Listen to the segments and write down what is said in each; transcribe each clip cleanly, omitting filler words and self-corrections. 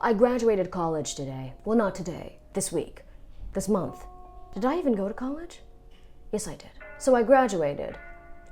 I graduated college today. Well, not today. This week. This month. Did I even go to college? Yes, I did. So I graduated.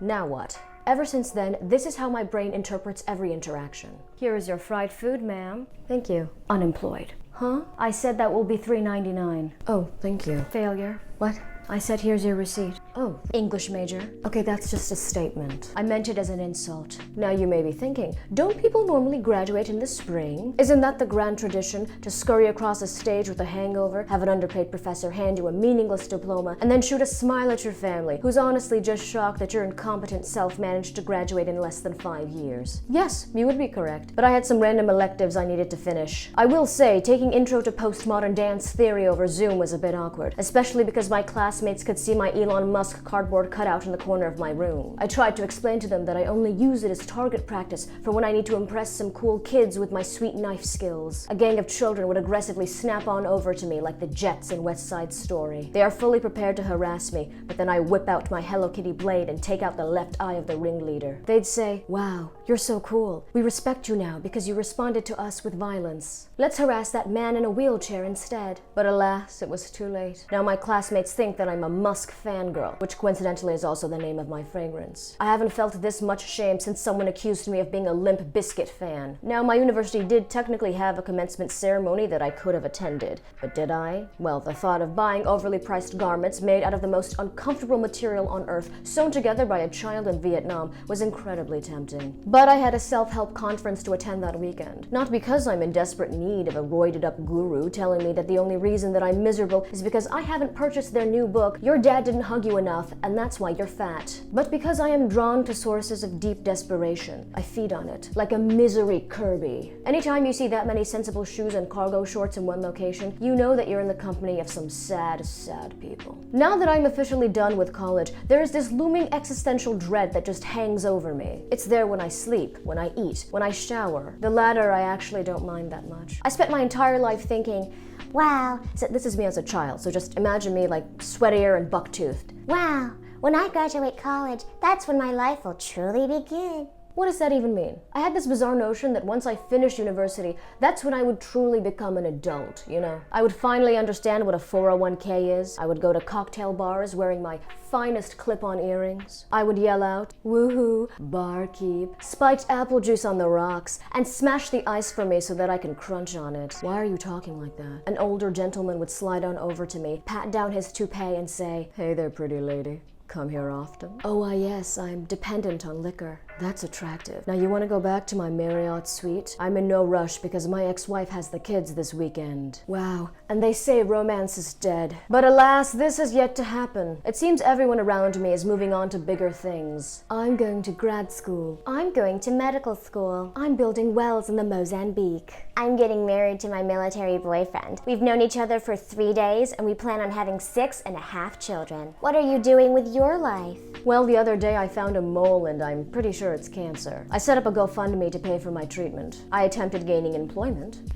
Now what? Ever since then, this is how my brain interprets every interaction. Here is your fried food, ma'am. Thank you. Unemployed. Huh? I said that will be $3.99. Oh, thank you. Failure. What? I said here's your receipt. Oh, English major. Okay, that's just a statement. I meant it as an insult. Now you may be thinking, don't people normally graduate in the spring? Isn't that the grand tradition, to scurry across a stage with a hangover, have an underpaid professor hand you a meaningless diploma, and then shoot a smile at your family, who's honestly just shocked that your incompetent self managed to graduate in less than 5 years? Yes, you would be correct, but I had some random electives I needed to finish. I will say, taking Intro to Postmodern Dance Theory over Zoom was a bit awkward, especially because my classmates could see my Elon Musk cardboard cutout in the corner of my room. I tried to explain to them that I only use it as target practice for when I need to impress some cool kids with my sweet knife skills. A gang of children would aggressively snap on over to me like the Jets in West Side Story. They are fully prepared to harass me, but then I whip out my Hello Kitty blade and take out the left eye of the ringleader. They'd say, "Wow, you're so cool. We respect you now because you responded to us with violence. Let's harass that man in a wheelchair instead." But alas, it was too late. Now my classmates think that I'm a Musk fangirl, which coincidentally is also the name of my fragrance. I haven't felt this much shame since someone accused me of being a Limp Bizkit fan. Now, my university did technically have a commencement ceremony that I could have attended, but did I? Well, the thought of buying overly priced garments made out of the most uncomfortable material on earth, sewn together by a child in Vietnam, was incredibly tempting. But I had a self-help conference to attend that weekend. Not because I'm in desperate need of a roided-up guru telling me that the only reason that I'm miserable is because I haven't purchased their new book, Your Dad Didn't Hug You Enough, and that's why you're fat. But because I am drawn to sources of deep desperation. I feed on it, like a misery Kirby. Anytime you see that many sensible shoes and cargo shorts in one location, you know that you're in the company of some sad, sad people. Now that I'm officially done with college, there is this looming existential dread that just hangs over me. It's there when I sleep, when I eat, when I shower. The latter I actually don't mind that much. I spent my entire life thinking, wow, so this is me as a child, so just imagine me like sweatier and buck-toothed. Wow, when I graduate college, that's when my life will truly begin. What does that even mean? I had this bizarre notion that once I finished university, that's when I would truly become an adult, you know? I would finally understand what a 401k is. I would go to cocktail bars wearing my finest clip-on earrings. I would yell out, woohoo, barkeep, spiked apple juice on the rocks, and smash the ice for me so that I can crunch on it. Why are you talking like that? An older gentleman would slide on over to me, pat down his toupee and say, hey there, pretty lady. Come here often? Oh, yes, I'm dependent on liquor. That's attractive. Now you want to go back to my Marriott suite? I'm in no rush because my ex-wife has the kids this weekend. Wow, and they say romance is dead. But alas, this has yet to happen. It seems everyone around me is moving on to bigger things. I'm going to grad school. I'm going to medical school. I'm building wells in the Mozambique. I'm getting married to my military boyfriend. We've known each other for 3 days and we plan on having 6.5 children. What are you doing with your life? Well, the other day I found a mole and I'm pretty sure it's cancer. I set up a GoFundMe to pay for my treatment. I attempted gaining employment.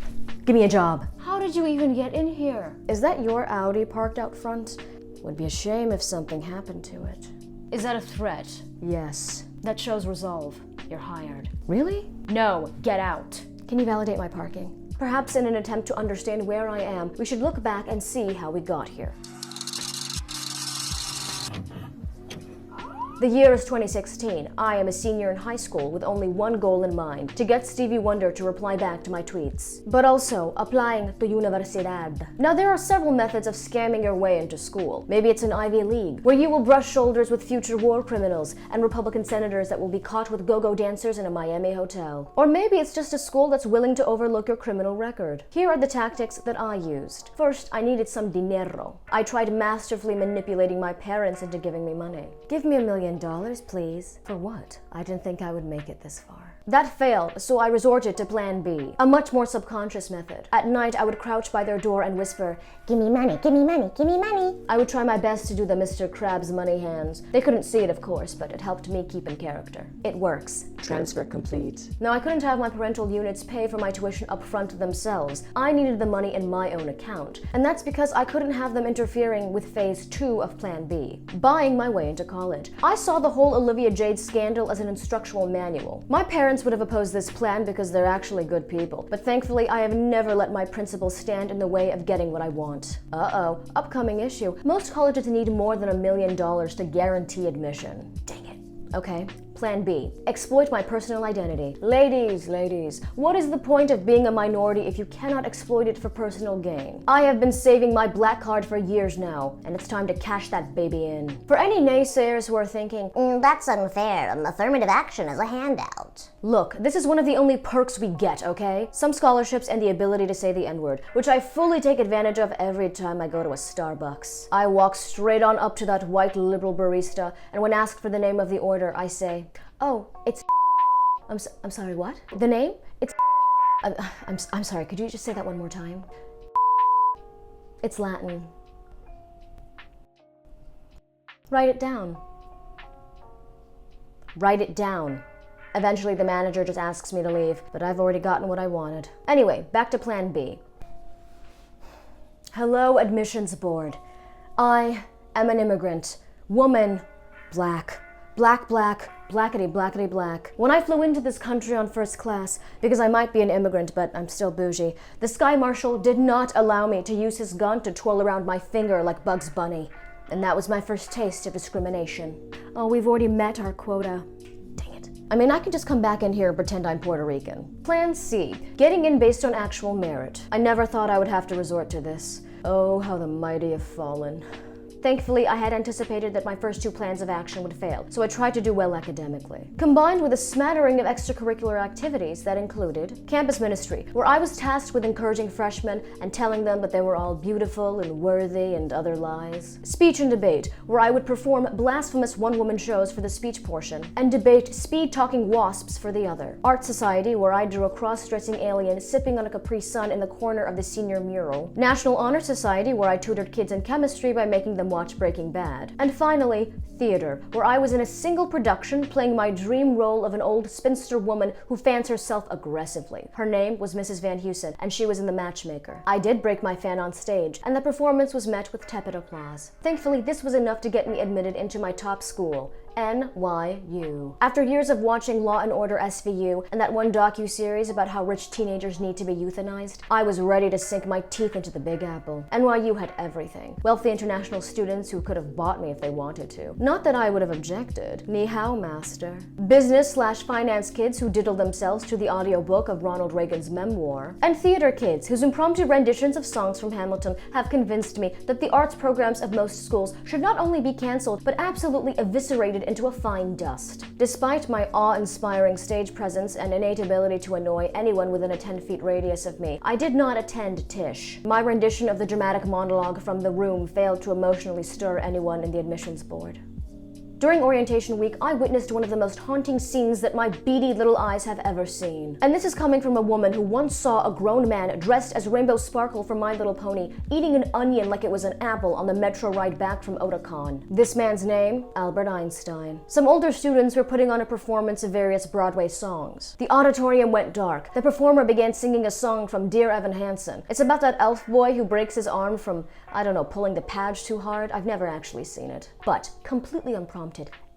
Give me a job. How did you even get in here? Is that your Audi parked out front? Would be a shame if something happened to it. Is that a threat? Yes. That shows resolve. You're hired. Really? No, get out. Can you validate my parking? Perhaps in an attempt to understand where I am, we should look back and see how we got here. The year is 2016. I am a senior in high school with only one goal in mind, to get Stevie Wonder to reply back to my tweets. But also, applying to universidad. Now there are several methods of scamming your way into school. Maybe it's an Ivy League, where you will brush shoulders with future war criminals and Republican senators that will be caught with go-go dancers in a Miami hotel. Or maybe it's just a school that's willing to overlook your criminal record. Here are the tactics that I used. First, I needed some dinero. I tried masterfully manipulating my parents into giving me money. Give me $1 million, please. For what? I didn't think I would make it this far. That failed, so I resorted to plan B, a much more subconscious method. At night, I would crouch by their door and whisper, give me money, give me money, give me money. I would try my best to do the Mr. Krabs money hands. They couldn't see it, of course, but it helped me keep in character. It works. Transfer complete. Now, I couldn't have my parental units pay for my tuition up front themselves. I needed the money in my own account. And that's because I couldn't have them interfering with phase 2 of Plan B, buying my way into college. I saw the whole Olivia Jade scandal as an instructional manual. My parents parents would have opposed this plan because they're actually good people, but thankfully I have never let my principles stand in the way of getting what I want. Uh-oh, upcoming issue. Most colleges need more than $1 million to guarantee admission. Dang it. Okay, plan B. Exploit my personal identity. Ladies, what is the point of being a minority if you cannot exploit it for personal gain? I have been saving my black card for years now, and it's time to cash that baby in. For any naysayers who are thinking, That's unfair, affirmative action is a handout. Look, this is one of the only perks we get, okay? Some scholarships and the ability to say the N-word, which I fully take advantage of every time I go to a Starbucks. I walk straight on up to that white liberal barista, and when asked for the name of the order, I say, "Oh, it's I'm sorry, what? The name? It's I'm sorry, could you just say that one more time? It's Latin. Write it down. Write it down. Eventually, the manager just asks me to leave, but I've already gotten what I wanted. Anyway, back to plan B. Hello, admissions board. I am an immigrant. Woman. Black. Blackety black. When I flew into this country on first class, because I might be an immigrant, but I'm still bougie, the Sky Marshal did not allow me to use his gun to twirl around my finger like Bugs Bunny. And that was my first taste of discrimination. Oh, we've already met our quota. Dang it. I mean, I can just come back in here and pretend I'm Puerto Rican. Plan C. Getting in based on actual merit. I never thought I would have to resort to this. Oh, how the mighty have fallen. Thankfully, I had anticipated that my first two plans of action would fail, so I tried to do well academically. Combined with a smattering of extracurricular activities that included campus ministry, where I was tasked with encouraging freshmen and telling them that they were all beautiful and worthy and other lies. Speech and debate, where I would perform blasphemous one-woman shows for the speech portion, and debate speed-talking wasps for the other. Art society, where I drew a cross-dressing alien sipping on a Capri Sun in the corner of the senior mural. National Honor Society, where I tutored kids in chemistry by making them watch Breaking Bad. And finally, theater, where I was in a single production playing my dream role of an old spinster woman who fans herself aggressively. Her name was Mrs. Van Heusen, and she was in The Matchmaker. I did break my fan on stage, and the performance was met with tepid applause. Thankfully, this was enough to get me admitted into my top school, NYU. After years of watching Law & Order SVU and that one docu-series about how rich teenagers need to be euthanized, I was ready to sink my teeth into the Big Apple. NYU had everything. Wealthy international students who could have bought me if they wanted to. Not that I would have objected. Ni hao, master. Business/finance kids who diddle themselves to the audiobook of Ronald Reagan's memoir. And theater kids whose impromptu renditions of songs from Hamilton have convinced me that the arts programs of most schools should not only be canceled, but absolutely eviscerated into a fine dust. Despite my awe-inspiring stage presence and innate ability to annoy anyone within a 10-feet radius of me, I did not attend Tisch. My rendition of the dramatic monologue from The Room failed to emotionally stir anyone in the admissions board. During orientation week, I witnessed one of the most haunting scenes that my beady little eyes have ever seen. And this is coming from a woman who once saw a grown man dressed as Rainbow Sparkle from My Little Pony eating an onion like it was an apple on the metro ride back from Otakon. This man's name? Albert Einstein. Some older students were putting on a performance of various Broadway songs. The auditorium went dark. The performer began singing a song from Dear Evan Hansen. It's about that elf boy who breaks his arm from, I don't know, pulling the page too hard. I've never actually seen it. But, completely unprompted,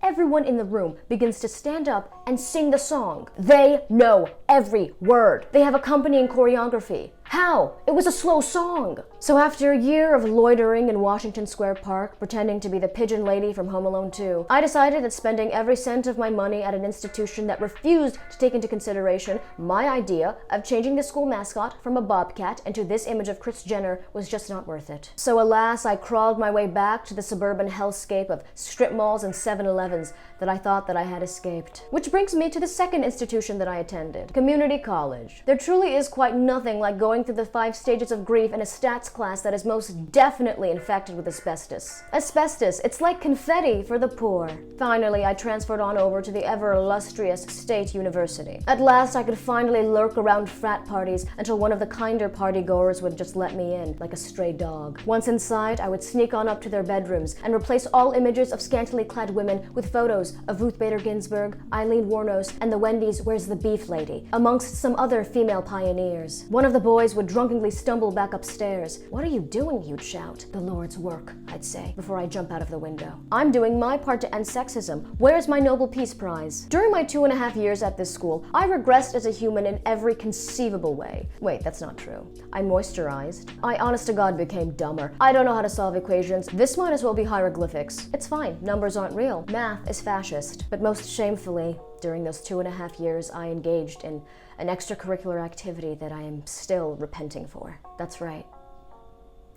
everyone in the room begins to stand up and sing the song. They know every word. They have accompanying choreography. How? It was a slow song. So after a year of loitering in Washington Square Park, pretending to be the pigeon lady from Home Alone 2, I decided that spending every cent of my money at an institution that refused to take into consideration my idea of changing the school mascot from a bobcat into this image of Kris Jenner was just not worth it. So alas, I crawled my way back to the suburban hellscape of strip malls and 7-Elevens that I thought that I had escaped. Which brings me to the second institution that I attended, community college. There truly is quite nothing like going through the 5 stages of grief in a stats class that is most definitely infected with asbestos. Asbestos, it's like confetti for the poor. Finally, I transferred on over to the ever illustrious State University. At last, I could finally lurk around frat parties until one of the kinder partygoers would just let me in, like a stray dog. Once inside, I would sneak on up to their bedrooms and replace all images of scantily clad women with photos of Ruth Bader Ginsburg, Eileen Wuornos, and the Wendy's Where's the Beef Lady, amongst some other female pioneers. One of the boys boys would drunkenly stumble back upstairs. "What are you doing?" he would shout. "The Lord's work," I'd say, before I jump out of the window. "I'm doing my part to end sexism. Where's my Nobel Peace Prize?" During my 2.5 years at this school, I regressed as a human in every conceivable way. Wait, that's not true. I moisturized. I honest to God became dumber. I don't know how to solve equations. This might as well be hieroglyphics. It's fine, numbers aren't real. Math is fascist. But most shamefully, during those 2.5 years, I engaged in an extracurricular activity that I am still repenting for. That's right.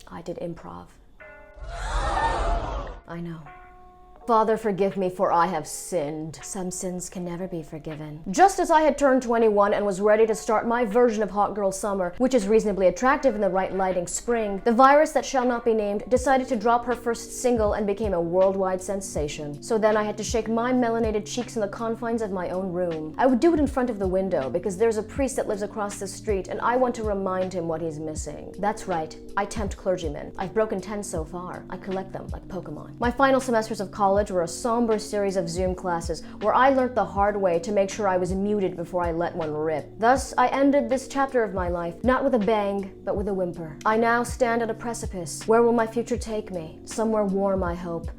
I did improv. I know. Father, forgive me, for I have sinned. Some sins can never be forgiven. Just as I had turned 21 and was ready to start my version of Hot Girl Summer, which is reasonably attractive in the right lighting spring, the virus that shall not be named decided to drop her first single and became a worldwide sensation. So then I had to shake my melanated cheeks in the confines of my own room. I would do it in front of the window because there's a priest that lives across the street and I want to remind him what he's missing. That's right, I tempt clergymen. I've broken 10 so far. I collect them like Pokemon. My final semesters of college were a somber series of Zoom classes where I learned the hard way to make sure I was muted before I let one rip. Thus, I ended this chapter of my life, not with a bang, but with a whimper. I now stand at a precipice. Where will my future take me? Somewhere warm, I hope.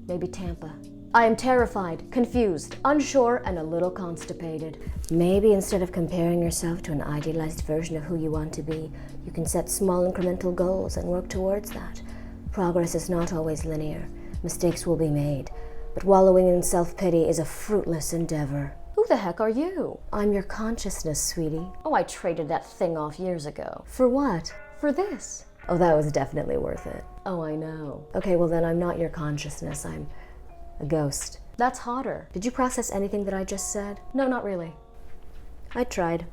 Maybe Tampa. I am terrified, confused, unsure, and a little constipated. Maybe instead of comparing yourself to an idealized version of who you want to be, you can set small incremental goals and work towards that. Progress is not always linear. Mistakes will be made, but wallowing in self-pity is a fruitless endeavor. Who the heck are you? I'm your consciousness, sweetie. Oh, I traded that thing off years ago. For what? For this. Oh, that was definitely worth it. Oh, I know. Okay, well then I'm not your consciousness, I'm a ghost. That's hotter. Did you process anything that I just said? No, not really. I tried.